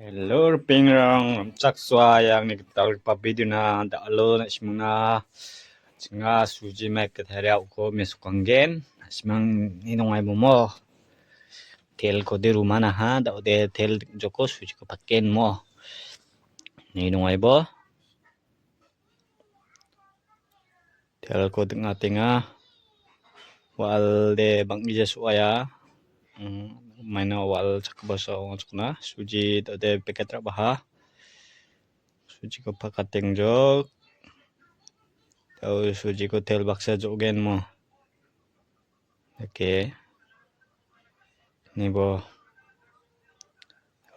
Hello, pingrang 짝수와 양이 딸pa video na dalo na simuna singa suji mek 대략고 mesukanggen simang inong ay mo tel ko de rumana ha da de tel joko suji ko pakken mo inong ay bo tel ko tinga wal de bang ija suaya maina wal chakbasa ngona suji da de peketra baha suji ko pakateng jok tau suji ko tel baksa jogen mo oke ni bo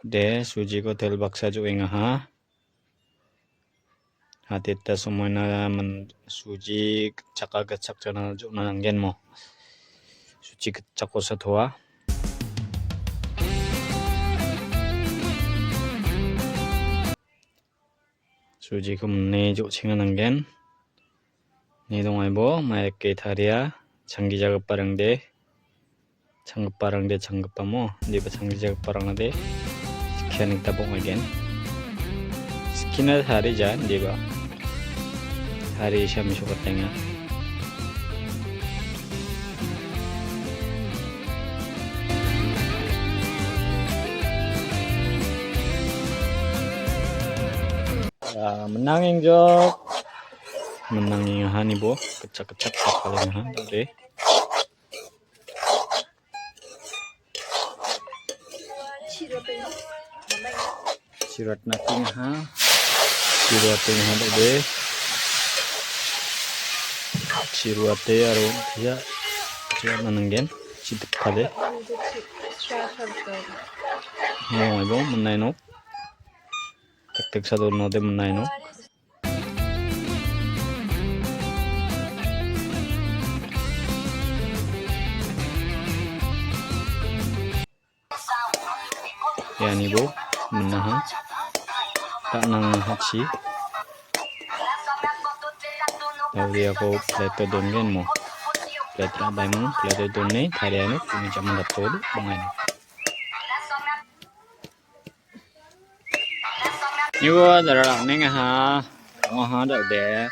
de suji ko tel baksa jo enga ha hatita semuanya men suji caka gacak jana jo nangen mo suji gacak ko satwa suji ko ne jo singa nangen ni dongai bo mai ke tharia changi jaga parangde changgapamo di ba changi jaga parangade sikianing tabong again sikina hari jan di ba hari siya misukat tenga menanging jok menanging hani bo kecak-kecak paling ha tadi sirat nating ha tadi siruate aro ya siya nananggen sidip kade mo ibo menay no tek sa no de menay no yan ibo menahan tak nang hachi tahu dia ko plate dongen mo plate rabay mo plate donne thariano kuni jaman datod mangai ibo darang neng ha ha da de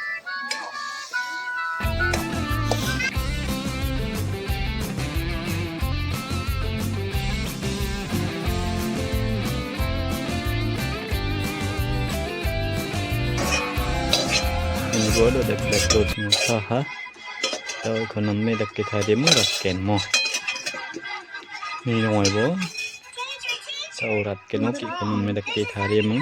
ini bodo de plate sa ha tau ekonomi dak kita de mo rakken mo ni noi bo tau rakken ki ekonomi dak kita de mo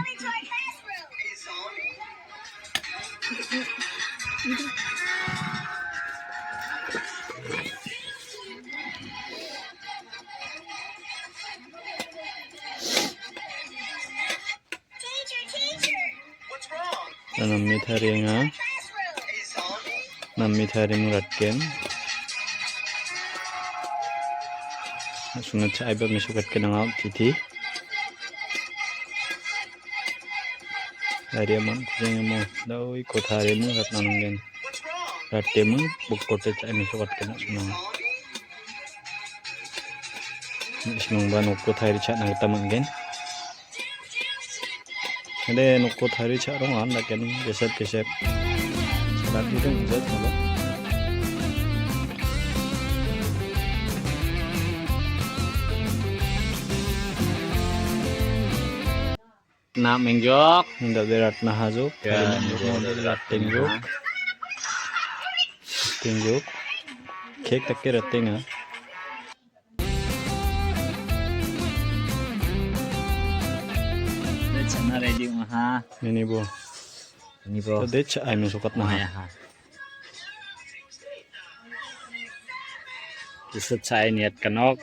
nammi thari muratken sunat chai ba misukat kenang titi dari aman kujeng mo daw ko thari mu rat nangen ratte mu bukkote chai misukat kenang sunang ismang ba nokko thari chat nang tamangen ada nokko thari chat rong an laken gesep salat itu zat malo na mengjok ndak berat na hajuk ya ndak tengjok kek tak kira tenga chana ready ha ini bo tadi cak ay sukat na ha kisut saya niat kanok